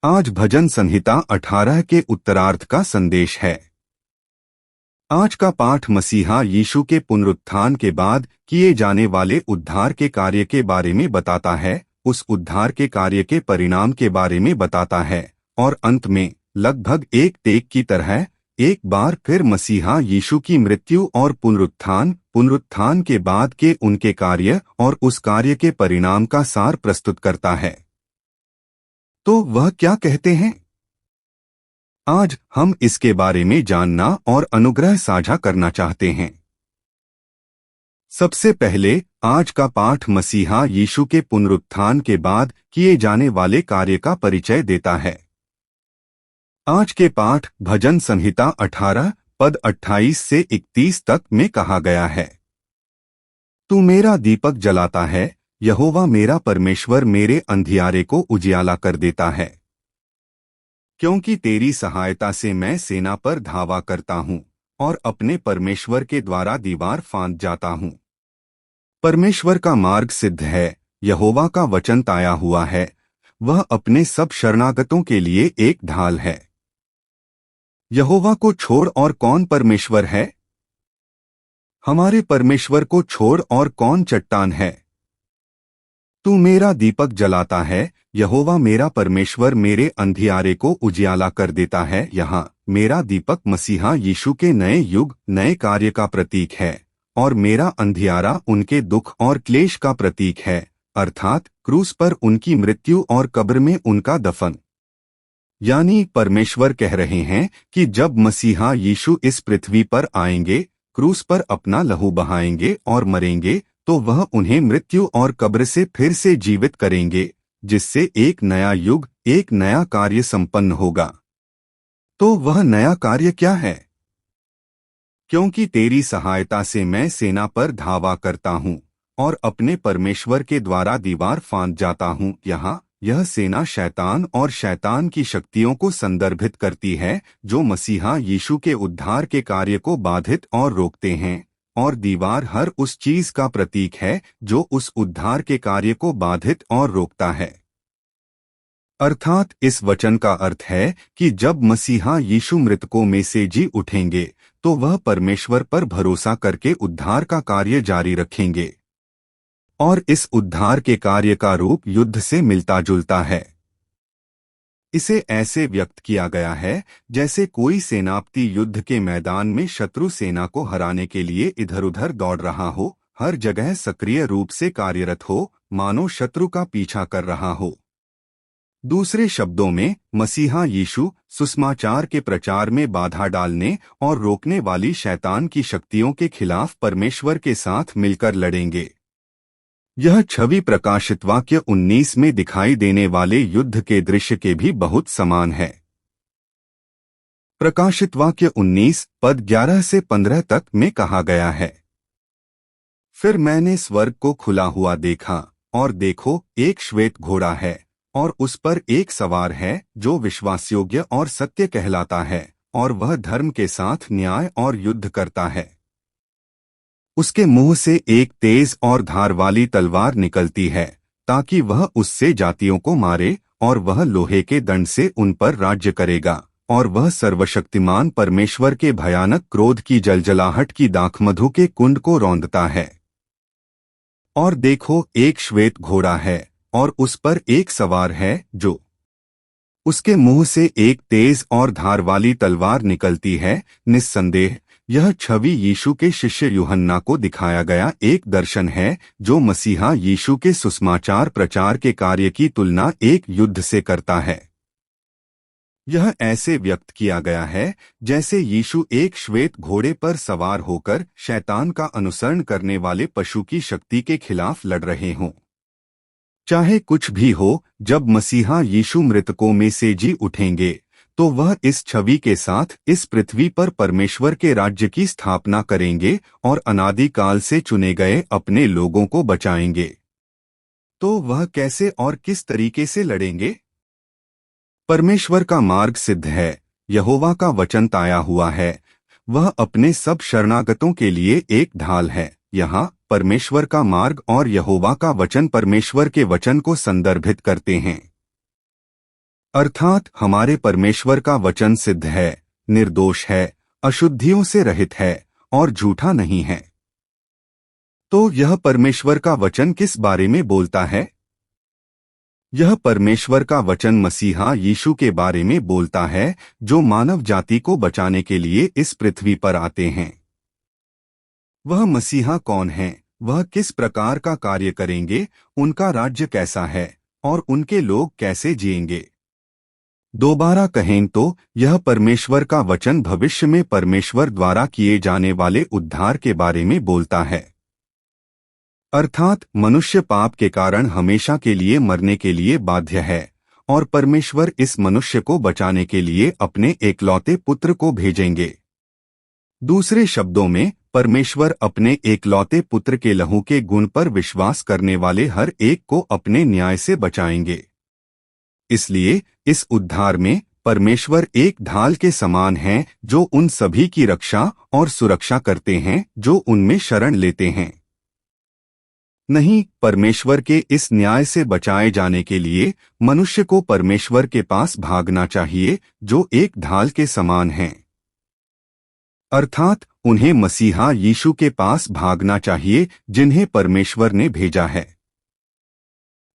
आज भजन संहिता 18 के उत्तरार्ध का संदेश है। आज का पाठ मसीहा यीशु के पुनरुत्थान के बाद किए जाने वाले उद्धार के कार्य के बारे में बताता है, उस उद्धार के कार्य के परिणाम के बारे में बताता है और अंत में लगभग एक टेक की तरह एक बार फिर मसीहा यीशु की मृत्यु और पुनरुत्थान के बाद के उनके कार्य और उस कार्य के परिणाम का सार प्रस्तुत करता है। तो वह क्या कहते हैं? आज हम इसके बारे में जानना और अनुग्रह साझा करना चाहते हैं। सबसे पहले आज का पाठ मसीहा यीशु के पुनरुत्थान के बाद किए जाने वाले कार्य का परिचय देता है। आज के पाठ भजन संहिता 18 पद 28 से 31 तक में कहा गया है। तू मेरा दीपक जलाता है, यहोवा मेरा परमेश्वर मेरे अंधियारे को उजियाला कर देता है। क्योंकि तेरी सहायता से मैं सेना पर धावा करता हूँ और अपने परमेश्वर के द्वारा दीवार फांद जाता हूँ। परमेश्वर का मार्ग सिद्ध है, यहोवा का वचन ताया हुआ है, वह अपने सब शरणागतों के लिए एक ढाल है। यहोवा को छोड़ और कौन परमेश्वर है? हमारे परमेश्वर को छोड़ और कौन चट्टान है? तू मेरा दीपक जलाता है, यहोवा मेरा परमेश्वर मेरे अंधियारे को उजियाला कर देता है। यहाँ मेरा दीपक मसीहा यीशु के नए युग नए कार्य का प्रतीक है और मेरा अंधियारा उनके दुख और क्लेश का प्रतीक है, अर्थात क्रूस पर उनकी मृत्यु और कब्र में उनका दफन। यानी परमेश्वर कह रहे हैं कि जब मसीहा यीशु इस पृथ्वी पर आएंगे, क्रूस पर अपना लहू बहाएंगे और मरेंगे, तो वह उन्हें मृत्यु और कब्र से फिर से जीवित करेंगे, जिससे एक नया युग एक नया कार्य संपन्न होगा। तो वह नया कार्य क्या है? क्योंकि तेरी सहायता से मैं सेना पर धावा करता हूँ और अपने परमेश्वर के द्वारा दीवार फांद जाता हूँ। यहाँ यह सेना शैतान और शैतान की शक्तियों को संदर्भित करती है, जो मसीहा यीशु के उद्धार के कार्य को बाधित और रोकते हैं, और दीवार हर उस चीज का प्रतीक है जो उस उद्धार के कार्य को बाधित और रोकता है। अर्थात इस वचन का अर्थ है कि जब मसीहा यीशु मृतकों में से जी उठेंगे, तो वह परमेश्वर पर भरोसा करके उद्धार का कार्य जारी रखेंगे। और इस उद्धार के कार्य का रूप युद्ध से मिलता जुलता है। इसे ऐसे व्यक्त किया गया है जैसे कोई सेनापति युद्ध के मैदान में शत्रु सेना को हराने के लिए इधर उधर दौड़ रहा हो, हर जगह सक्रिय रूप से कार्यरत हो, मानो शत्रु का पीछा कर रहा हो। दूसरे शब्दों में, मसीहा यीशु सुसमाचार के प्रचार में बाधा डालने और रोकने वाली शैतान की शक्तियों के खिलाफ परमेश्वर के साथ मिलकर लड़ेंगे। यह छवि प्रकाशित वाक्य 19 में दिखाई देने वाले युद्ध के दृश्य के भी बहुत समान है। प्रकाशित वाक्य 19 पद 11 से 15 तक में कहा गया है। फिर मैंने स्वर्ग को खुला हुआ देखा, और देखो एक श्वेत घोड़ा है, और उस पर एक सवार है जो विश्वासयोग्य और सत्य कहलाता है, और वह धर्म के साथ न्याय और युद्ध करता है। उसके मुंह से एक तेज और धार वाली तलवार निकलती है, ताकि वह उससे जातियों को मारे, और वह लोहे के दंड से उन पर राज्य करेगा, और वह सर्वशक्तिमान परमेश्वर के भयानक क्रोध की जलजलाहट की दाखमधु के कुंड को रौंदता है। और देखो एक श्वेत घोड़ा है, और उस पर एक सवार है, जो उसके मुंह से एक तेज और धार वाली तलवार निकलती है। निस्संदेह यह छवि यीशु के शिष्य यूहन्ना को दिखाया गया एक दर्शन है, जो मसीहा यीशु के सुसमाचार प्रचार के कार्य की तुलना एक युद्ध से करता है। यह ऐसे व्यक्त किया गया है जैसे यीशु एक श्वेत घोड़े पर सवार होकर शैतान का अनुसरण करने वाले पशु की शक्ति के खिलाफ लड़ रहे हों। चाहे कुछ भी हो, जब मसीहा यीशु मृतकों में से जी उठेंगे, तो वह इस छवि के साथ इस पृथ्वी पर परमेश्वर के राज्य की स्थापना करेंगे और अनादि काल से चुने गए अपने लोगों को बचाएंगे। तो वह कैसे और किस तरीके से लड़ेंगे? परमेश्वर का मार्ग सिद्ध है, यहोवा का वचन ताया हुआ है, वह अपने सब शरणागतों के लिए एक ढाल है। यहाँ परमेश्वर का मार्ग और यहोवा का वचन परमेश्वर के वचन को संदर्भित करते हैं। अर्थात हमारे परमेश्वर का वचन सिद्ध है, निर्दोष है, अशुद्धियों से रहित है और झूठा नहीं है। तो यह परमेश्वर का वचन किस बारे में बोलता है? यह परमेश्वर का वचन मसीहा यीशु के बारे में बोलता है, जो मानव जाति को बचाने के लिए इस पृथ्वी पर आते हैं। वह मसीहा कौन है, वह किस प्रकार का कार्य करेंगे, उनका राज्य कैसा है और उनके लोग कैसे जिएंगे? दोबारा कहें तो यह परमेश्वर का वचन भविष्य में परमेश्वर द्वारा किए जाने वाले उद्धार के बारे में बोलता है। अर्थात मनुष्य पाप के कारण हमेशा के लिए मरने के लिए बाध्य है और परमेश्वर इस मनुष्य को बचाने के लिए अपने एकलौते पुत्र को भेजेंगे। दूसरे शब्दों में, परमेश्वर अपने एकलौते पुत्र के लहू के गुण पर विश्वास करने वाले हर एक को अपने न्याय से बचाएंगे। इसलिए इस उद्धार में परमेश्वर एक ढाल के समान है जो उन सभी की रक्षा और सुरक्षा करते हैं जो उनमें शरण लेते हैं। नहीं, परमेश्वर के इस न्याय से बचाए जाने के लिए मनुष्य को परमेश्वर के पास भागना चाहिए, जो एक ढाल के समान है। अर्थात उन्हें मसीहा यीशु के पास भागना चाहिए, जिन्हें परमेश्वर ने भेजा है।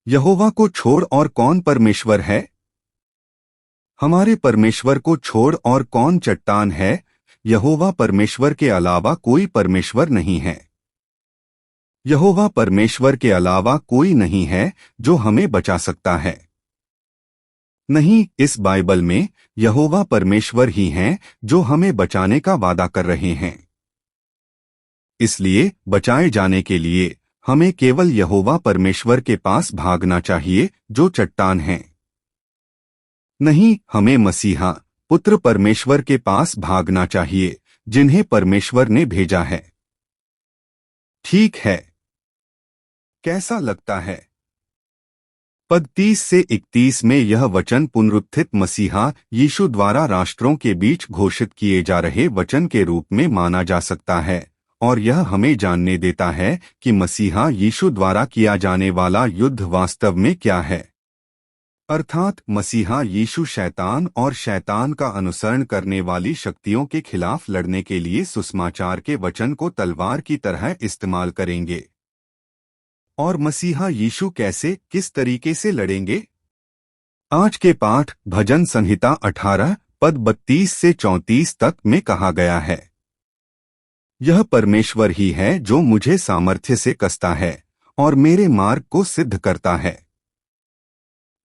यहोवा को छोड़ और कौन परमेश्वर है? हमारे परमेश्वर को छोड़ और कौन चट्टान है? यहोवा परमेश्वर के अलावा कोई परमेश्वर नहीं है। यहोवा परमेश्वर के अलावा कोई नहीं है जो हमें बचा सकता है। नहीं, इस बाइबल में यहोवा परमेश्वर ही हैं जो हमें बचाने का वादा कर रहे हैं। इसलिए बचाए जाने के लिए हमें केवल यहोवा परमेश्वर के पास भागना चाहिए, जो चट्टान है। नहीं, हमें मसीहा पुत्र परमेश्वर के पास भागना चाहिए, जिन्हें परमेश्वर ने भेजा है। ठीक है, कैसा लगता है? पद 30 से 31 में यह वचन पुनरुत्थित मसीहा यीशु द्वारा राष्ट्रों के बीच घोषित किए जा रहे वचन के रूप में माना जा सकता है, और यह हमें जानने देता है कि मसीहा यीशु द्वारा किया जाने वाला युद्ध वास्तव में क्या है। अर्थात मसीहा यीशु शैतान और शैतान का अनुसरण करने वाली शक्तियों के खिलाफ लड़ने के लिए सुसमाचार के वचन को तलवार की तरह इस्तेमाल करेंगे। और मसीहा यीशु कैसे, किस तरीके से लड़ेंगे? आज के पाठ भजन संहिता 18 पद 32 से 34 तक में कहा गया है। यह परमेश्वर ही है जो मुझे सामर्थ्य से कसता है और मेरे मार्ग को सिद्ध करता है।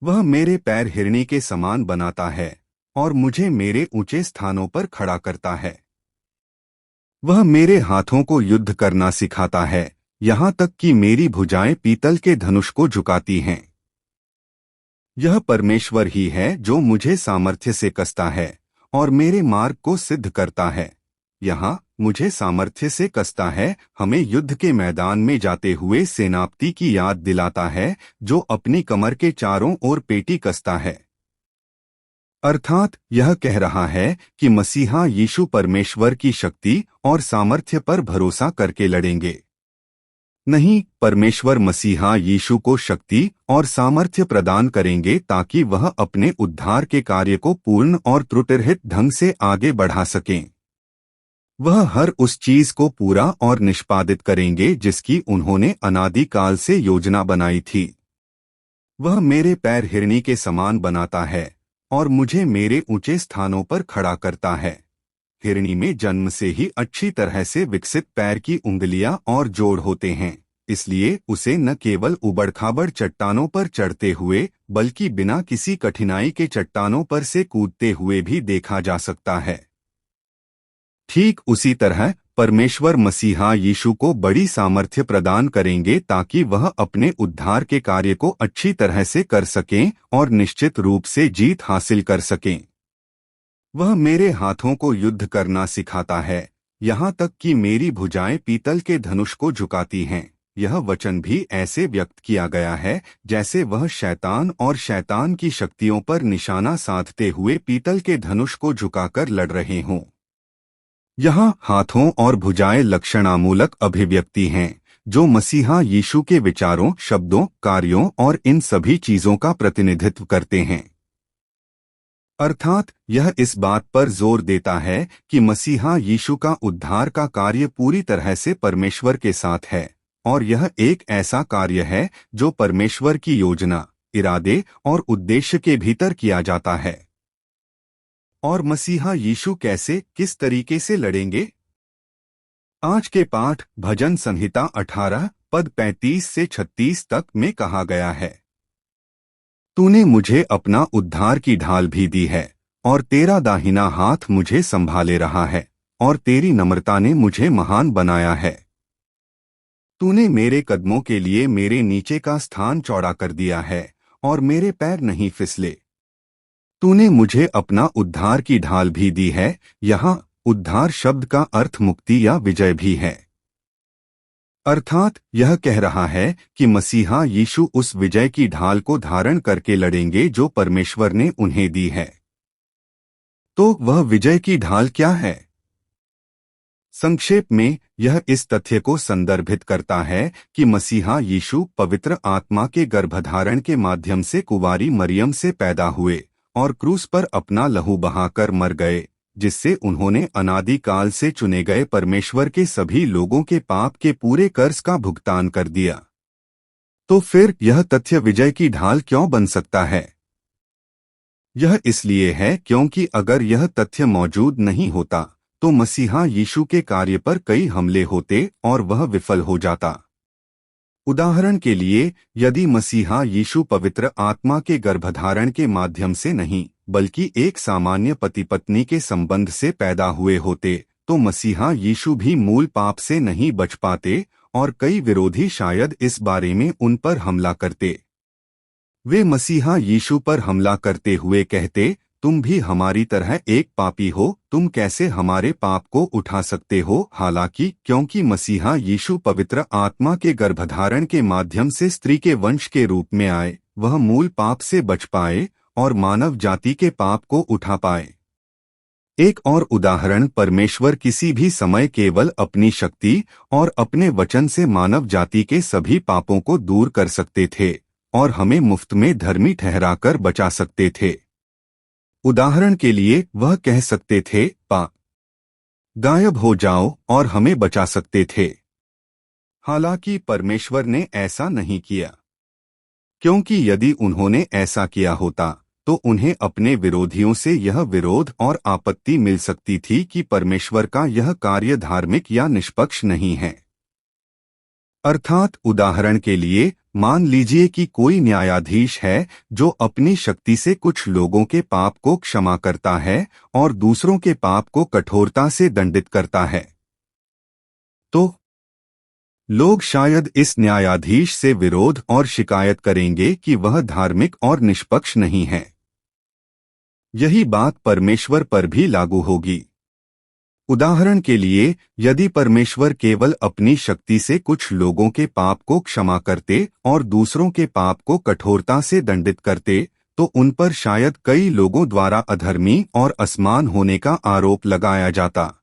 वह मेरे पैर हिरणी के समान बनाता है और मुझे मेरे ऊंचे स्थानों पर खड़ा करता है। वह मेरे हाथों को युद्ध करना सिखाता है, यहाँ तक कि मेरी भुजाएं पीतल के धनुष को झुकाती हैं। यह परमेश्वर ही है जो मुझे सामर्थ्य से कसता है और मेरे मार्ग को सिद्ध करता है। यहाँ मुझे सामर्थ्य से कसता है हमें युद्ध के मैदान में जाते हुए सेनापति की याद दिलाता है, जो अपनी कमर के चारों ओर पेटी कसता है। अर्थात यह कह रहा है कि मसीहा यीशु परमेश्वर की शक्ति और सामर्थ्य पर भरोसा करके लड़ेंगे। नहीं, परमेश्वर मसीहा यीशु को शक्ति और सामर्थ्य प्रदान करेंगे ताकि वह अपने उद्धार के कार्य को पूर्ण और त्रुटिरहित ढंग से आगे बढ़ा सकें। वह हर उस चीज को पूरा और निष्पादित करेंगे जिसकी उन्होंने अनादिकाल से योजना बनाई थी। वह मेरे पैर हिरणी के समान बनाता है और मुझे मेरे ऊंचे स्थानों पर खड़ा करता है। हिरणी में जन्म से ही अच्छी तरह से विकसित पैर की उंगलियां और जोड़ होते हैं, इसलिए उसे न केवल उबड़-खाबड़ चट्टानों पर चढ़ते हुए बल्कि बिना किसी कठिनाई के चट्टानों पर से कूदते हुए भी देखा जा सकता है। ठीक उसी तरह परमेश्वर मसीहा यीशु को बड़ी सामर्थ्य प्रदान करेंगे ताकि वह अपने उद्धार के कार्य को अच्छी तरह से कर सकें और निश्चित रूप से जीत हासिल कर सकें। वह मेरे हाथों को युद्ध करना सिखाता है, यहाँ तक कि मेरी भुजाएं पीतल के धनुष को झुकाती हैं। यह वचन भी ऐसे व्यक्त किया गया है जैसे वह शैतान और शैतान की शक्तियों पर निशाना साधते हुए पीतल के धनुष को झुकाकर लड़ रहे हों। यहाँ हाथों और भुजाएं लक्षणामूलक अभिव्यक्ति हैं जो मसीहा यीशु के विचारों, शब्दों, कार्यों और इन सभी चीजों का प्रतिनिधित्व करते हैं। अर्थात यह इस बात पर जोर देता है कि मसीहा यीशु का उद्धार का कार्य पूरी तरह से परमेश्वर के साथ है और यह एक ऐसा कार्य है जो परमेश्वर की योजना, इरादे और उद्देश्य के भीतर किया जाता है। और मसीहा यीशु कैसे, किस तरीके से लड़ेंगे? आज के पाठ भजन संहिता 18 पद 35 से 36 तक में कहा गया है। तूने मुझे अपना उद्धार की ढाल भी दी है और तेरा दाहिना हाथ मुझे संभाले रहा है और तेरी नम्रता ने मुझे महान बनाया है। तूने मेरे कदमों के लिए मेरे नीचे का स्थान चौड़ा कर दिया है और मेरे पैर नहीं फिसले। तूने मुझे अपना उद्धार की ढाल भी दी है। यहाँ उद्धार शब्द का अर्थ मुक्ति या विजय भी है। अर्थात यह कह रहा है कि मसीहा यीशु उस विजय की ढाल को धारण करके लड़ेंगे जो परमेश्वर ने उन्हें दी है। तो वह विजय की ढाल क्या है? संक्षेप में यह इस तथ्य को संदर्भित करता है कि मसीहा यीशु पवित्र आत्मा के गर्भधारण के माध्यम से कुंवारी मरियम से पैदा हुए और क्रूस पर अपना लहू बहाकर मर गए, जिससे उन्होंने अनादिकाल से चुने गए परमेश्वर के सभी लोगों के पाप के पूरे कर्ज का भुगतान कर दिया। तो फिर यह तथ्य विजय की ढाल क्यों बन सकता है? यह इसलिए है क्योंकि अगर यह तथ्य मौजूद नहीं होता तो मसीहा यीशु के कार्य पर कई हमले होते और वह विफल हो जाता। उदाहरण के लिए, यदि मसीहा यीशु पवित्र आत्मा के गर्भधारण के माध्यम से नहीं बल्कि एक सामान्य पति पत्नी के संबंध से पैदा हुए होते तो मसीहा यीशु भी मूल पाप से नहीं बच पाते और कई विरोधी शायद इस बारे में उन पर हमला करते। वे मसीहा यीशु पर हमला करते हुए कहते, तुम भी हमारी तरह एक पापी हो, तुम कैसे हमारे पाप को उठा सकते हो? हालांकि क्योंकि मसीहा यीशु पवित्र आत्मा के गर्भधारण के माध्यम से स्त्री के वंश के रूप में आए, वह मूल पाप से बच पाए और मानव जाति के पाप को उठा पाए। एक और उदाहरण, परमेश्वर किसी भी समय केवल अपनी शक्ति और अपने वचन से मानव जाति के सभी पापों को दूर कर सकते थे और हमें मुफ्त में धर्मी ठहराकर बचा सकते थे। उदाहरण के लिए वह कह सकते थे, पा गायब हो जाओ, और हमें बचा सकते थे। हालांकि परमेश्वर ने ऐसा नहीं किया, क्योंकि यदि उन्होंने ऐसा किया होता तो उन्हें अपने विरोधियों से यह विरोध और आपत्ति मिल सकती थी कि परमेश्वर का यह कार्य धार्मिक या निष्पक्ष नहीं है। अर्थात उदाहरण के लिए मान लीजिए कि कोई न्यायाधीश है जो अपनी शक्ति से कुछ लोगों के पाप को क्षमा करता है और दूसरों के पाप को कठोरता से दंडित करता है। तो लोग शायद इस न्यायाधीश से विरोध और शिकायत करेंगे कि वह धार्मिक और निष्पक्ष नहीं है। यही बात परमेश्वर पर भी लागू होगी। उदाहरण के लिए, यदि परमेश्वर केवल अपनी शक्ति से कुछ लोगों के पाप को क्षमा करते और दूसरों के पाप को कठोरता से दंडित करते तो उन पर शायद कई लोगों द्वारा अधर्मी और असमान होने का आरोप लगाया जाता।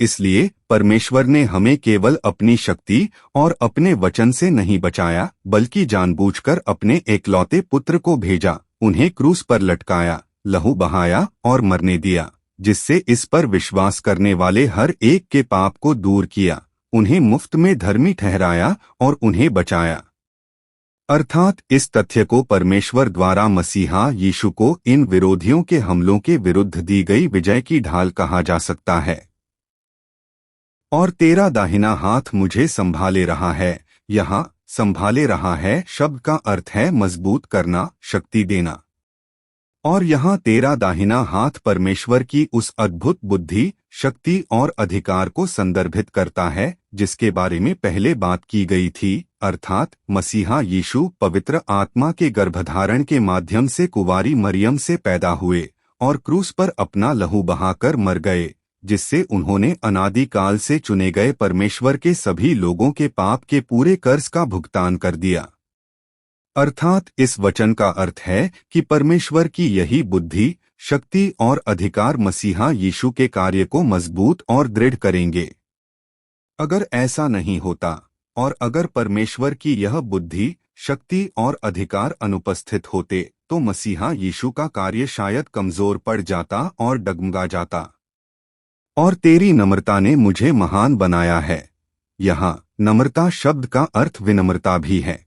इसलिए परमेश्वर ने हमें केवल अपनी शक्ति और अपने वचन से नहीं बचाया, बल्कि जानबूझकर अपने एकलौते पुत्र को भेजा, उन्हें क्रूस पर लटकाया, लहू बहाया और मरने दिया, जिससे इस पर विश्वास करने वाले हर एक के पाप को दूर किया, उन्हें मुफ्त में धर्मी ठहराया और उन्हें बचाया। अर्थात इस तथ्य को परमेश्वर द्वारा मसीहा यीशु को इन विरोधियों के हमलों के विरुद्ध दी गई विजय की ढाल कहा जा सकता है। और तेरा दाहिना हाथ मुझे संभाले रहा है। यहाँ संभाले रहा है शब्द का अर्थ है मजबूत करना, शक्ति देना। और यहाँ तेरा दाहिना हाथ परमेश्वर की उस अद्भुत बुद्धि, शक्ति और अधिकार को संदर्भित करता है जिसके बारे में पहले बात की गई थी। अर्थात मसीहा यीशु पवित्र आत्मा के गर्भधारण के माध्यम से कुंवारी मरियम से पैदा हुए और क्रूस पर अपना लहू बहाकर मर गए, जिससे उन्होंने अनादिकाल से चुने गए परमेश्वर के सभी लोगों के पाप के पूरे कर्ज का भुगतान कर दिया। अर्थात इस वचन का अर्थ है कि परमेश्वर की यही बुद्धि, शक्ति और अधिकार मसीहा यीशु के कार्य को मजबूत और दृढ़ करेंगे। अगर ऐसा नहीं होता और अगर परमेश्वर की यह बुद्धि, शक्ति और अधिकार अनुपस्थित होते तो मसीहा यीशु का कार्य शायद कमजोर पड़ जाता और डगमगा जाता। और तेरी नम्रता ने मुझे महान बनाया है। यहाँ नम्रता शब्द का अर्थ विनम्रता भी है।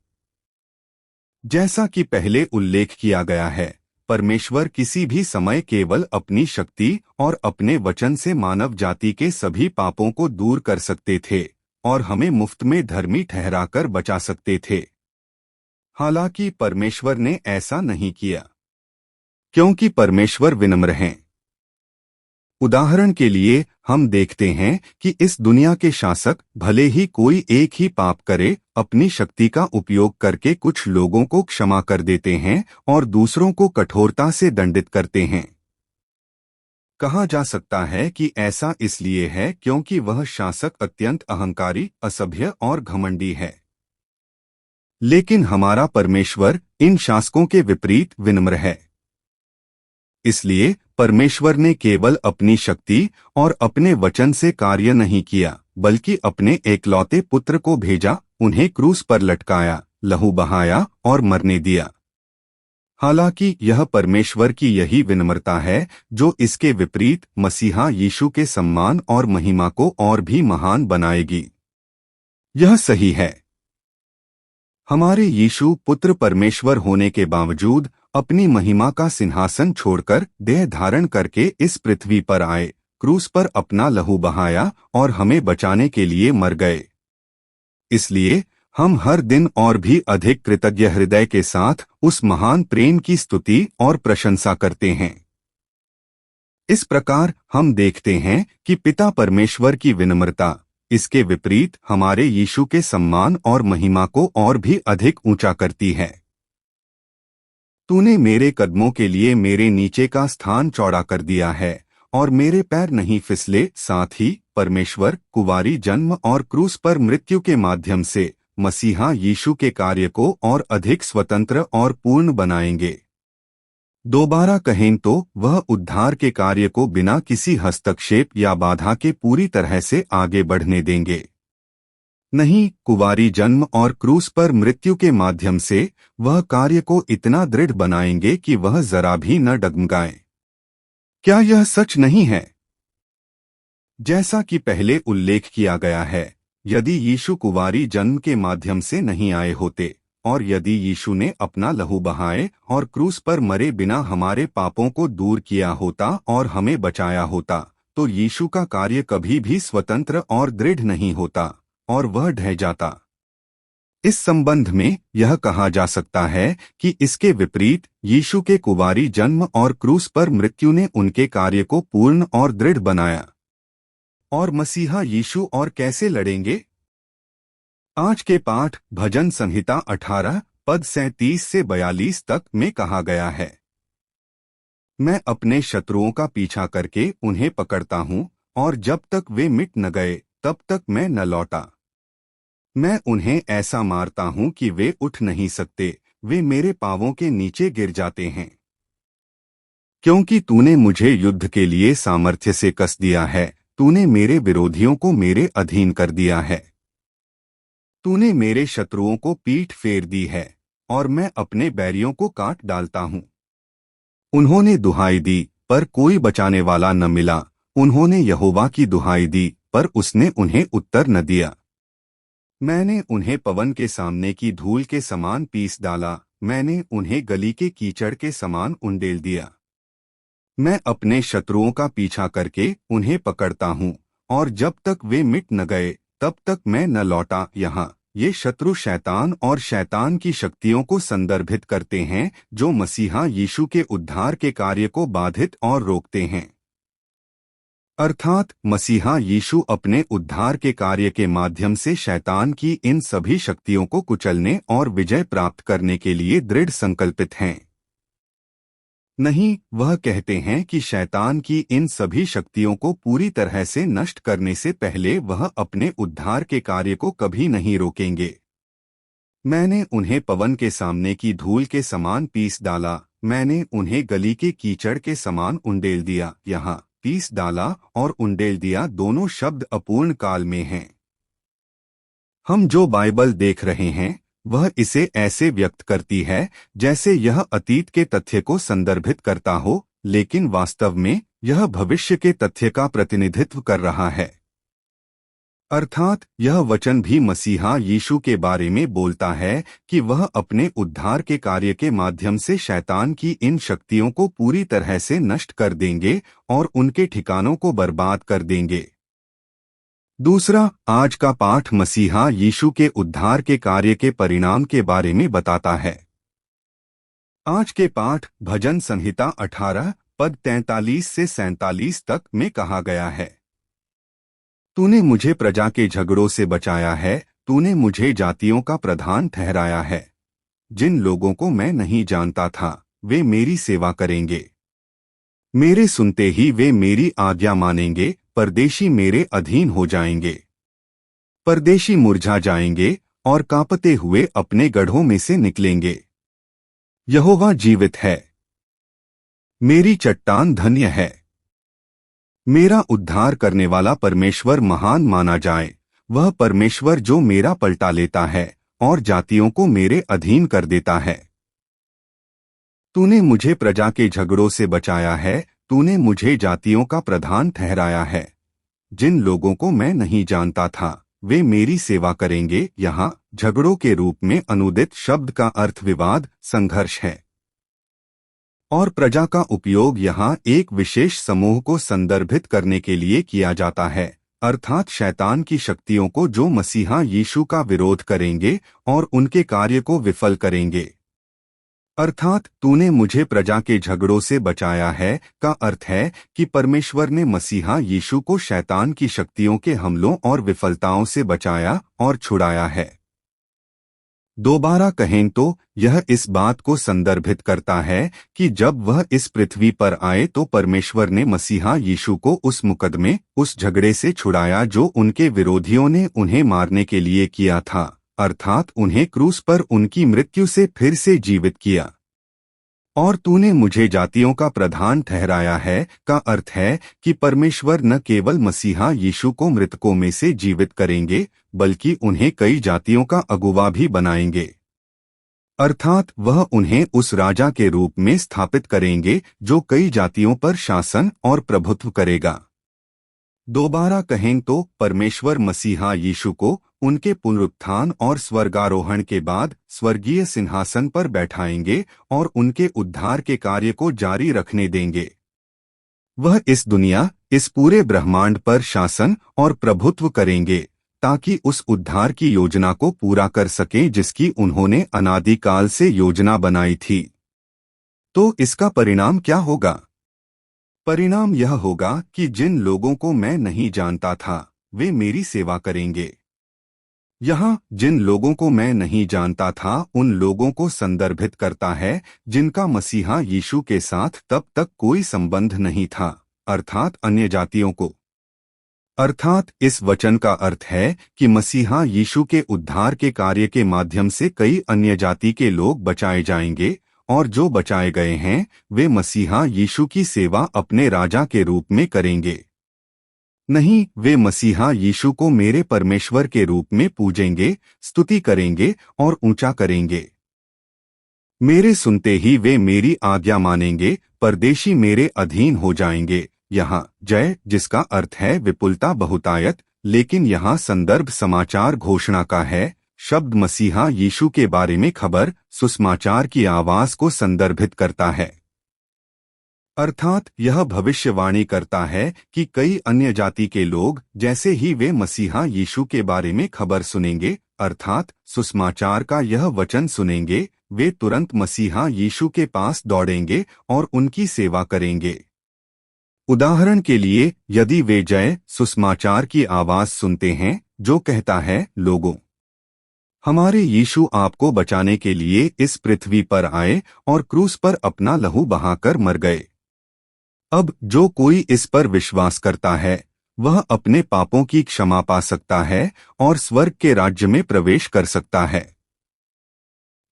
जैसा कि पहले उल्लेख किया गया है, परमेश्वर किसी भी समय केवल अपनी शक्ति और अपने वचन से मानव जाति के सभी पापों को दूर कर सकते थे और हमें मुफ्त में धर्मी ठहराकर बचा सकते थे। हालांकि परमेश्वर ने ऐसा नहीं किया, क्योंकि परमेश्वर विनम्र हैं। उदाहरण के लिए हम देखते हैं कि इस दुनिया के शासक भले ही कोई एक ही पाप करे, अपनी शक्ति का उपयोग करके कुछ लोगों को क्षमा कर देते हैं और दूसरों को कठोरता से दंडित करते हैं। कहा जा सकता है कि ऐसा इसलिए है क्योंकि वह शासक अत्यंत अहंकारी, असभ्य और घमंडी है। लेकिन हमारा परमेश्वर इन शासकों के विपरीत विनम्र है। इसलिए परमेश्वर ने केवल अपनी शक्ति और अपने वचन से कार्य नहीं किया, बल्कि अपने एकलौते पुत्र को भेजा, उन्हें क्रूस पर लटकाया, लहू बहाया और मरने दिया। हालांकि यह परमेश्वर की यही विनम्रता है जो इसके विपरीत मसीहा यीशु के सम्मान और महिमा को और भी महान बनाएगी। यह सही है। हमारे यीशु पुत्र परमेश्वर होने के बावजूद अपनी महिमा का सिंहासन छोड़कर देह धारण करके इस पृथ्वी पर आए, क्रूस पर अपना लहू बहाया और हमें बचाने के लिए मर गए। इसलिए हम हर दिन और भी अधिक कृतज्ञ हृदय के साथ उस महान प्रेम की स्तुति और प्रशंसा करते हैं। इस प्रकार हम देखते हैं कि पिता परमेश्वर की विनम्रता इसके विपरीत हमारे यीशु के सम्मान और महिमा को और भी अधिक ऊंचा करती है। तूने मेरे कदमों के लिए मेरे नीचे का स्थान चौड़ा कर दिया है और मेरे पैर नहीं फिसले। साथ ही परमेश्वर कुंवारी जन्म और क्रूस पर मृत्यु के माध्यम से मसीहा यीशु के कार्य को और अधिक स्वतंत्र और पूर्ण बनाएंगे। दोबारा कहें तो वह उद्धार के कार्य को बिना किसी हस्तक्षेप या बाधा के पूरी तरह से आगे बढ़ने देंगे। नहीं, कुंवारी जन्म और क्रूस पर मृत्यु के माध्यम से वह कार्य को इतना दृढ़ बनाएंगे कि वह जरा भी न डगमगाए। क्या यह सच नहीं है? जैसा कि पहले उल्लेख किया गया है, यदि यीशु कुंवारी जन्म के माध्यम से नहीं आए होते और यदि यीशु ने अपना लहू बहाए और क्रूस पर मरे बिना हमारे पापों को दूर किया होता और हमें बचाया होता, तो यीशु का कार्य कभी भी स्वतंत्र और दृढ़ नहीं होता और वह ढह जाता। इस संबंध में यह कहा जा सकता है कि इसके विपरीत यीशु के कुंवारी जन्म और क्रूस पर मृत्यु ने उनके कार्य को पूर्ण और दृढ़ बनाया। और मसीहा यीशु और कैसे लड़ेंगे? आज के पाठ भजन संहिता 18 पद 37 से 42 तक में कहा गया है, मैं अपने शत्रुओं का पीछा करके उन्हें पकड़ता हूँ और जब तक वे मिट न गए तब तक मैं न लौटा। मैं उन्हें ऐसा मारता हूँ कि वे उठ नहीं सकते, वे मेरे पांवों के नीचे गिर जाते हैं। क्योंकि तूने मुझे युद्ध के लिए सामर्थ्य से कस दिया है, तूने मेरे विरोधियों को मेरे अधीन कर दिया है। तूने मेरे शत्रुओं को पीठ फेर दी है और मैं अपने बैरियों को काट डालता हूँ। उन्होंने दुहाई दी पर कोई बचाने वाला न मिला, उन्होंने यहोवा की दुहाई दी पर उसने उन्हें उत्तर न दिया। मैंने उन्हें पवन के सामने की धूल के समान पीस डाला, मैंने उन्हें गली के कीचड़ के समान उंडेल दिया। मैं अपने शत्रुओं का पीछा करके उन्हें पकड़ता हूँ और जब तक वे मिट न गए तब तक मैं न लौटा। यहाँ ये शत्रु शैतान और शैतान की शक्तियों को संदर्भित करते हैं जो मसीहा यीशु के उद्धार के कार्य को बाधित और रोकते हैं। अर्थात मसीहा यीशु अपने उद्धार के कार्य के माध्यम से शैतान की इन सभी शक्तियों को कुचलने और विजय प्राप्त करने के लिए दृढ़ संकल्पित हैं। नहीं, वह कहते हैं कि शैतान की इन सभी शक्तियों को पूरी तरह से नष्ट करने से पहले वह अपने उद्धार के कार्य को कभी नहीं रोकेंगे। मैंने उन्हें पवन के सामने की धूल के समान पीस डाला, मैंने उन्हें गली के कीचड़ के समान उंडेल दिया। यहाँ पीस डाला और उंडेल दिया दोनों शब्द अपूर्ण काल में हैं। हम जो बाइबल देख रहे हैं वह इसे ऐसे व्यक्त करती है जैसे यह अतीत के तथ्य को संदर्भित करता हो, लेकिन वास्तव में यह भविष्य के तथ्य का प्रतिनिधित्व कर रहा है। अर्थात यह वचन भी मसीहा यीशु के बारे में बोलता है कि वह अपने उद्धार के कार्य के माध्यम से शैतान की इन शक्तियों को पूरी तरह से नष्ट कर देंगे और उनके ठिकानों को बर्बाद कर देंगे। दूसरा, आज का पाठ मसीहा यीशु के उद्धार के कार्य के परिणाम के बारे में बताता है। आज के पाठ भजन संहिता 18 पद 43 से 47 तक में कहा गया है। तूने मुझे प्रजा के झगड़ों से बचाया है, तूने मुझे जातियों का प्रधान ठहराया है। जिन लोगों को मैं नहीं जानता था वे मेरी सेवा करेंगे। मेरे सुनते ही वे मेरी आज्ञा मानेंगे, परदेशी मेरे अधीन हो जाएंगे। परदेशी मुरझा जाएंगे और कांपते हुए अपने गढ़ों में से निकलेंगे। यहोवा जीवित है, मेरी चट्टान धन्य है। मेरा उद्धार करने वाला परमेश्वर महान माना जाए, वह परमेश्वर जो मेरा पलटा लेता है और जातियों को मेरे अधीन कर देता है। तूने मुझे प्रजा के झगड़ों से बचाया है, तूने मुझे जातियों का प्रधान ठहराया है। जिन लोगों को मैं नहीं जानता था वे मेरी सेवा करेंगे। यहाँ झगड़ों के रूप में अनुदित शब्द का अर्थ विवाद, संघर्ष है और प्रजा का उपयोग यहाँ एक विशेष समूह को संदर्भित करने के लिए किया जाता है, अर्थात शैतान की शक्तियों को जो मसीहा यीशु का विरोध करेंगे और उनके कार्य को विफल करेंगे। अर्थात तूने मुझे प्रजा के झगड़ों से बचाया है का अर्थ है कि परमेश्वर ने मसीहा यीशु को शैतान की शक्तियों के हमलों और विफलताओं से बचाया और छुड़ाया है। दोबारा कहें तो यह इस बात को संदर्भित करता है कि जब वह इस पृथ्वी पर आए तो परमेश्वर ने मसीहा यीशु को उस मुकदमे, उस झगड़े से छुड़ाया जो उनके विरोधियों ने उन्हें मारने के लिए किया था, अर्थात उन्हें क्रूस पर उनकी मृत्यु से फिर से जीवित किया। और तूने मुझे जातियों का प्रधान ठहराया है का अर्थ है कि परमेश्वर न केवल मसीहा यीशु को मृतकों में से जीवित करेंगे बल्कि उन्हें कई जातियों का अगुवा भी बनाएंगे, अर्थात वह उन्हें उस राजा के रूप में स्थापित करेंगे जो कई जातियों पर शासन और प्रभुत्व करेगा। दोबारा कहें तो परमेश्वर मसीहा यीशु को उनके पुनरुत्थान और स्वर्गारोहण के बाद स्वर्गीय सिंहासन पर बैठाएंगे और उनके उद्धार के कार्य को जारी रखने देंगे। वह इस दुनिया, इस पूरे ब्रह्मांड पर शासन और प्रभुत्व करेंगे ताकि उस उद्धार की योजना को पूरा कर सकें जिसकी उन्होंने अनादिकाल से योजना बनाई थी। तो इसका परिणाम क्या होगा? परिणाम यह होगा कि जिन लोगों को मैं नहीं जानता था वे मेरी सेवा करेंगे। यहाँ जिन लोगों को मैं नहीं जानता था उन लोगों को संदर्भित करता है जिनका मसीहा यीशु के साथ तब तक कोई संबंध नहीं था, अर्थात अन्य जातियों को। अर्थात इस वचन का अर्थ है कि मसीहा यीशु के उद्धार के कार्य के माध्यम से कई अन्य जाति के लोग बचाए जाएंगे और जो बचाए गए हैं वे मसीहा यीशु की सेवा अपने राजा के रूप में करेंगे। नहीं, वे मसीहा यीशु को मेरे परमेश्वर के रूप में पूजेंगे, स्तुति करेंगे और ऊंचा करेंगे। मेरे सुनते ही वे मेरी आज्ञा मानेंगे, परदेशी मेरे अधीन हो जाएंगे। यहाँ जय जिसका अर्थ है विपुलता, बहुतायत, लेकिन यहाँ संदर्भ समाचार घोषणा का है। शब्द मसीहा यीशु के बारे में खबर, सुसमाचार की आवाज को संदर्भित करता है। अर्थात यह भविष्यवाणी करता है कि कई अन्य जाति के लोग जैसे ही वे मसीहा यीशु के बारे में खबर सुनेंगे, अर्थात सुसमाचार का यह वचन सुनेंगे, वे तुरंत मसीहा यीशु के पास दौड़ेंगे और उनकी सेवा करेंगे। उदाहरण के लिए, यदि वे जय सुसमाचार की आवाज सुनते हैं जो कहता है, लोगों, हमारे यीशु आपको बचाने के लिए इस पृथ्वी पर आए और क्रूस पर अपना लहू बहाकर मर गए। अब जो कोई इस पर विश्वास करता है वह अपने पापों की क्षमा पा सकता है और स्वर्ग के राज्य में प्रवेश कर सकता है।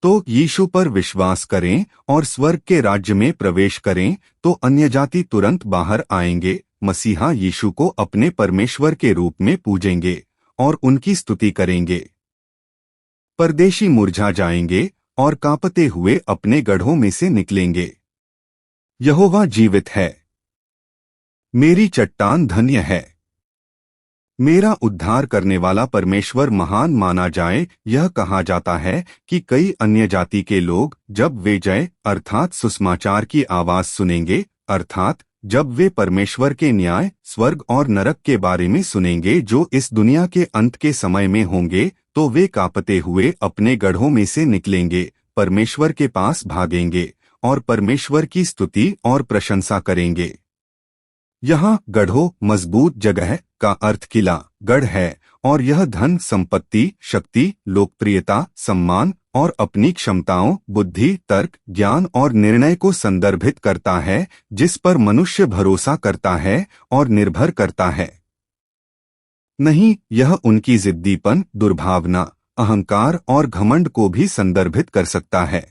तो यीशु पर विश्वास करें और स्वर्ग के राज्य में प्रवेश करें तो अन्यजाति तुरंत बाहर आएंगे, मसीहा यीशु को अपने परमेश्वर के रूप में पूजेंगे और उनकी स्तुति करेंगे। परदेशी मुरझा जाएंगे और कांपते हुए अपने गढ़ों में से निकलेंगे। यहोवा जीवित है, मेरी चट्टान धन्य है। मेरा उद्धार करने वाला परमेश्वर महान माना जाए। यह कहा जाता है कि कई अन्य जाति के लोग जब वे जय अर्थात सुसमाचार की आवाज सुनेंगे, अर्थात जब वे परमेश्वर के न्याय, स्वर्ग और नरक के बारे में सुनेंगे जो इस दुनिया के अंत के समय में होंगे, तो वे कांपते हुए अपने गढ़ों में से निकलेंगे, परमेश्वर के पास भागेंगे और परमेश्वर की स्तुति और प्रशंसा करेंगे। यहाँ गढ़ो मजबूत जगह का अर्थ किला, गढ़ है, और यह धन, संपत्ति, शक्ति, लोकप्रियता, सम्मान और अपनी क्षमताओं, बुद्धि, तर्क, ज्ञान और निर्णय को संदर्भित करता है जिस पर मनुष्य भरोसा करता है और निर्भर करता है। नहीं, यह उनकी जिद्दीपन, दुर्भावना, अहंकार और घमंड को भी संदर्भित कर सकता है।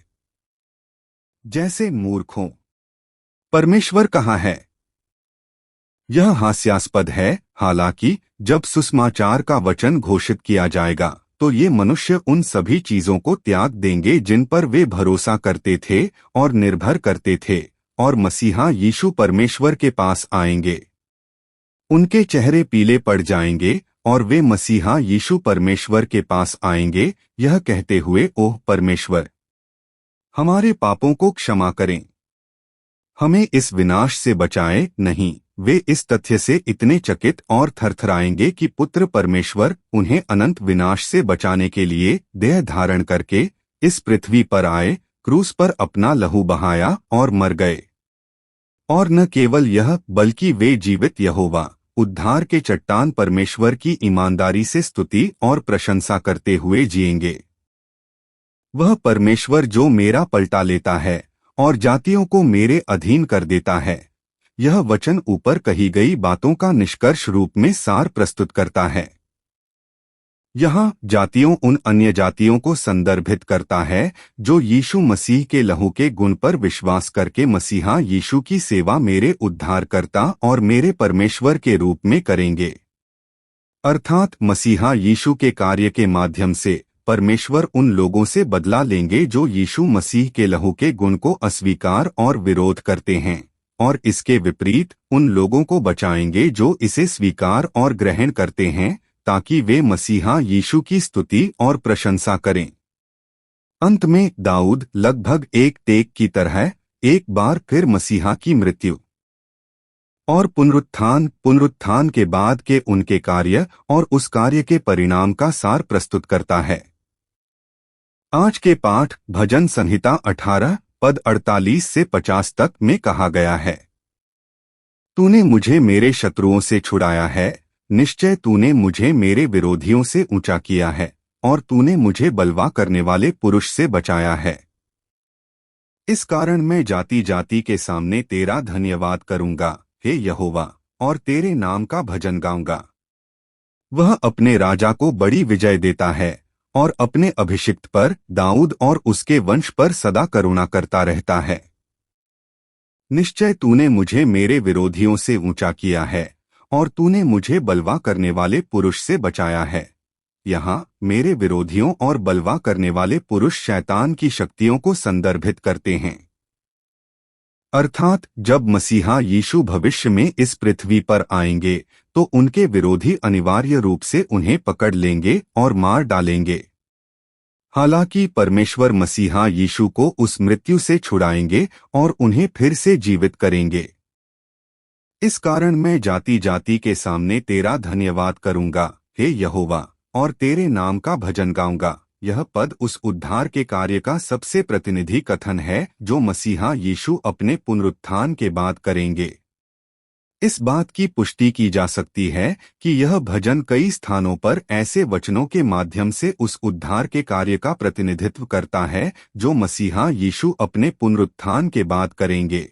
जैसे मूर्खों, परमेश्वर कहाँ है? यह हास्यास्पद है। हालांकि जब सुसमाचार का वचन घोषित किया जाएगा तो ये मनुष्य उन सभी चीजों को त्याग देंगे जिन पर वे भरोसा करते थे और निर्भर करते थे, और मसीहा यीशु परमेश्वर के पास आएंगे। उनके चेहरे पीले पड़ जाएंगे और वे मसीहा यीशु परमेश्वर के पास आएंगे, यह कहते हुए, ओह परमेश्वर, हमारे पापों को क्षमा करें, हमें इस विनाश से बचाएं। नहीं, वे इस तथ्य से इतने चकित और थरथराएंगे कि पुत्र परमेश्वर उन्हें अनंत विनाश से बचाने के लिए देह धारण करके इस पृथ्वी पर आए, क्रूस पर अपना लहू बहाया और मर गए। और न केवल यह, बल्कि वे जीवित यहोवा, उद्धार के चट्टान परमेश्वर की ईमानदारी से स्तुति और प्रशंसा करते हुए जिएंगे। वह परमेश्वर जो मेरा पलटा लेता है और जातियों को मेरे अधीन कर देता है। यह वचन ऊपर कही गई बातों का निष्कर्ष रूप में सार प्रस्तुत करता है। यहाँ जातियों उन अन्य जातियों को संदर्भित करता है जो यीशु मसीह के लहू के गुण पर विश्वास करके मसीहा यीशु की सेवा मेरे उद्धारकर्ता और मेरे परमेश्वर के रूप में करेंगे। अर्थात मसीहा यीशु के कार्य के माध्यम से परमेश्वर उन लोगों से बदला लेंगे जो यीशु मसीह के लहू के गुण को अस्वीकार और विरोध करते हैं, और इसके विपरीत उन लोगों को बचाएंगे जो इसे स्वीकार और ग्रहण करते हैं, ताकि वे मसीहा यीशु की स्तुति और प्रशंसा करें। अंत में दाऊद लगभग एक टेक की तरह एक बार फिर मसीहा की मृत्यु और पुनरुत्थान के बाद के उनके कार्य और उस कार्य के परिणाम का सार प्रस्तुत करता है। आज के पाठ भजन संहिता 18 पद 48 से 50 तक में कहा गया है, तूने मुझे मेरे शत्रुओं से छुड़ाया है, निश्चय तूने मुझे मेरे विरोधियों से ऊंचा किया है, और तूने मुझे बलवा करने वाले पुरुष से बचाया है। इस कारण मैं जाति जाति के सामने तेरा धन्यवाद करूंगा, हे यहोवा, और तेरे नाम का भजन गाऊंगा। वह अपने राजा को बड़ी विजय देता है और अपने अभिषिक्त पर, दाऊद और उसके वंश पर सदा करुणा करता रहता है। निश्चय तूने मुझे मेरे विरोधियों से ऊंचा किया है, और तूने मुझे बलवा करने वाले पुरुष से बचाया है। यहाँ मेरे विरोधियों और बलवा करने वाले पुरुष शैतान की शक्तियों को संदर्भित करते हैं। अर्थात जब मसीहा यीशु भविष्य में इस पृथ्वी पर आएंगे तो उनके विरोधी अनिवार्य रूप से उन्हें पकड़ लेंगे और मार डालेंगे। हालांकि परमेश्वर मसीहा यीशु को उस मृत्यु से छुड़ाएंगे और उन्हें फिर से जीवित करेंगे। इस कारण मैं जाति जाति के सामने तेरा धन्यवाद करूंगा, हे यहोवा, और तेरे नाम का भजन गाऊंगा। यह पद उस उद्धार के कार्य का सबसे प्रतिनिधि कथन है जो मसीहा यीशु अपने पुनरुत्थान के बाद करेंगे। इस बात की पुष्टि की जा सकती है कि यह भजन कई स्थानों पर ऐसे वचनों के माध्यम से उस उद्धार के कार्य का प्रतिनिधित्व करता है जो मसीहा यीशु अपने पुनरुत्थान के बाद करेंगे।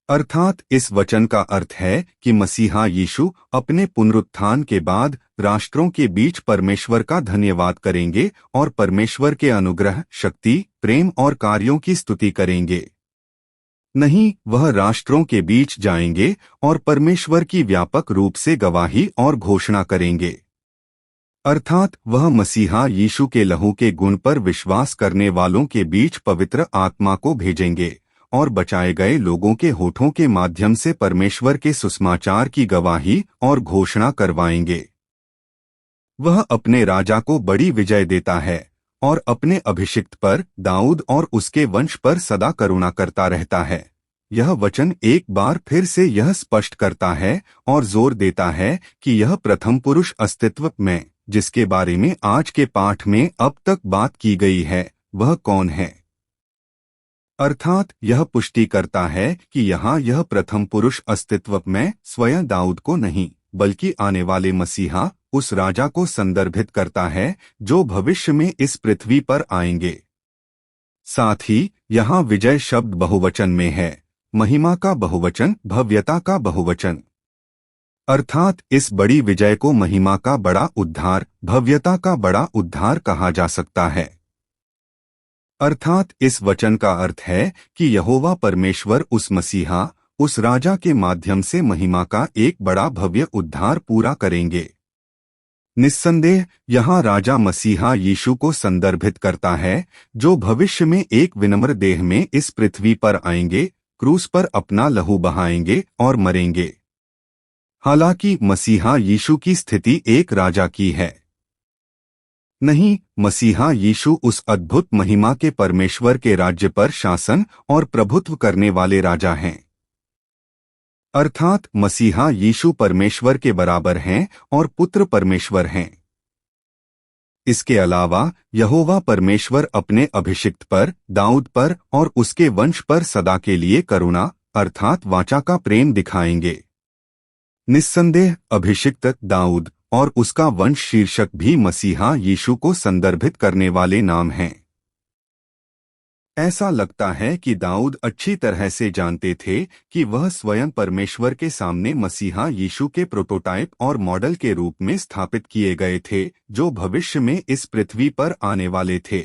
अर्थात इस वचन का अर्थ है कि मसीहा यीशु अपने पुनरुत्थान के बाद राष्ट्रों के बीच परमेश्वर का धन्यवाद करेंगे और परमेश्वर के अनुग्रह, शक्ति, प्रेम और कार्यों की स्तुति करेंगे। नहीं, वह राष्ट्रों के बीच जाएंगे और परमेश्वर की व्यापक रूप से गवाही और घोषणा करेंगे। अर्थात वह मसीहा यीशु के लहू के गुण पर विश्वास करने वालों के बीच पवित्र आत्मा को भेजेंगे और बचाए गए लोगों के होठों के माध्यम से परमेश्वर के सुसमाचार की गवाही और घोषणा करवाएंगे। वह अपने राजा को बड़ी विजय देता है और अपने अभिषिक्त पर दाऊद और उसके वंश पर सदा करुणा करता रहता है। यह वचन एक बार फिर से यह स्पष्ट करता है और जोर देता है कि यह प्रथम पुरुष अस्तित्व में, जिसके बारे में आज के पाठ में अब तक बात की गई है, वह कौन है। अर्थात यह पुष्टि करता है कि यहाँ यह प्रथम पुरुष अस्तित्व में स्वयं दाऊद को नहीं, बल्कि आने वाले मसीहा, उस राजा को संदर्भित करता है जो भविष्य में इस पृथ्वी पर आएंगे। साथ ही यहाँ विजय शब्द बहुवचन में है, महिमा का बहुवचन, भव्यता का बहुवचन। अर्थात इस बड़ी विजय को महिमा का बड़ा उद्धार, भव्यता का बड़ा उद्धार कहा जा सकता है। अर्थात इस वचन का अर्थ है कि यहोवा परमेश्वर उस मसीहा, उस राजा के माध्यम से महिमा का एक बड़ा भव्य उद्धार पूरा करेंगे। निस्संदेह यहाँ राजा मसीहा यीशु को संदर्भित करता है, जो भविष्य में एक विनम्र देह में इस पृथ्वी पर आएंगे, क्रूस पर अपना लहू बहाएंगे और मरेंगे। हालांकि मसीहा यीशु की स्थिति एक राजा की है। नहीं, मसीहा यीशु उस अद्भुत महिमा के परमेश्वर के राज्य पर शासन और प्रभुत्व करने वाले राजा हैं। अर्थात मसीहा यीशु परमेश्वर के बराबर हैं और पुत्र परमेश्वर हैं। इसके अलावा यहोवा परमेश्वर अपने अभिषिक्त पर, दाऊद पर और उसके वंश पर सदा के लिए करुणा अर्थात वाचा का प्रेम दिखाएंगे। निस्संदेह अभिषिक्त दाऊद और उसका वंश शीर्षक भी मसीहा यीशु को संदर्भित करने वाले नाम हैं। ऐसा लगता है कि दाऊद अच्छी तरह से जानते थे कि वह स्वयं परमेश्वर के सामने मसीहा यीशु के प्रोटोटाइप और मॉडल के रूप में स्थापित किए गए थे, जो भविष्य में इस पृथ्वी पर आने वाले थे।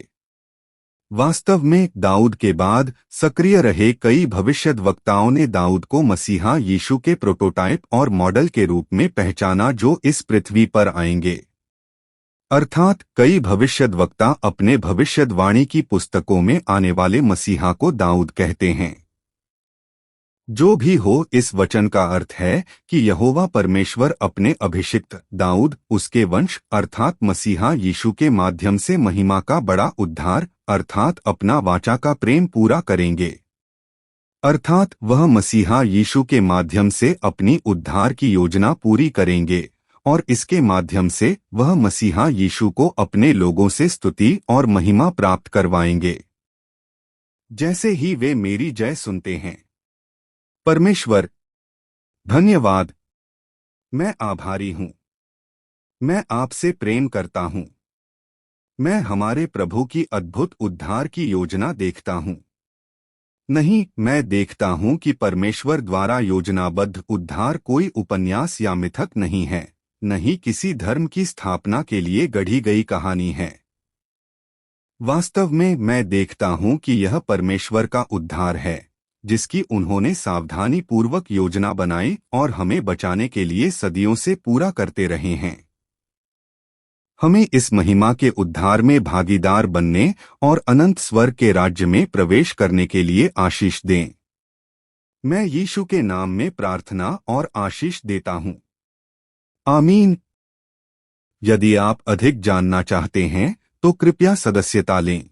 वास्तव में दाऊद के बाद सक्रिय रहे कई भविष्यद्वक्ताओं ने दाऊद को मसीहा यीशु के प्रोटोटाइप और मॉडल के रूप में पहचाना, जो इस पृथ्वी पर आएंगे। अर्थात कई भविष्यद्वक्ता अपने भविष्यवाणी की पुस्तकों में आने वाले मसीहा को दाऊद कहते हैं। जो भी हो, इस वचन का अर्थ है कि यहोवा परमेश्वर अपने अभिषिक्त दाऊद, उसके वंश अर्थात मसीहा यीशु के माध्यम से महिमा का बड़ा उद्धार अर्थात अपना वाचा का प्रेम पूरा करेंगे। अर्थात वह मसीहा यीशु के माध्यम से अपनी उद्धार की योजना पूरी करेंगे और इसके माध्यम से वह मसीहा यीशु को अपने लोगों से स्तुति और महिमा प्राप्त करवाएंगे। जैसे ही वे मेरी जय सुनते हैं। परमेश्वर, धन्यवाद। मैं आभारी हूँ। मैं आपसे प्रेम करता हूँ। मैं हमारे प्रभु की अद्भुत उद्धार की योजना देखता हूँ। नहीं, मैं देखता हूँ कि परमेश्वर द्वारा योजनाबद्ध उद्धार कोई उपन्यास या मिथक नहीं है, नहीं किसी धर्म की स्थापना के लिए गढ़ी गई कहानी है। वास्तव में मैं देखता हूँ कि यह परमेश्वर का उद्धार है, जिसकी उन्होंने सावधानी पूर्वक योजना बनाई और हमें बचाने के लिए सदियों से पूरा करते रहे हैं। हमें इस महिमा के उद्धार में भागीदार बनने और अनंत स्वर्ग के राज्य में प्रवेश करने के लिए आशीष दें। मैं यीशु के नाम में प्रार्थना और आशीष देता हूँ। आमीन। यदि आप अधिक जानना चाहते हैं तो कृपया सदस्यता लें।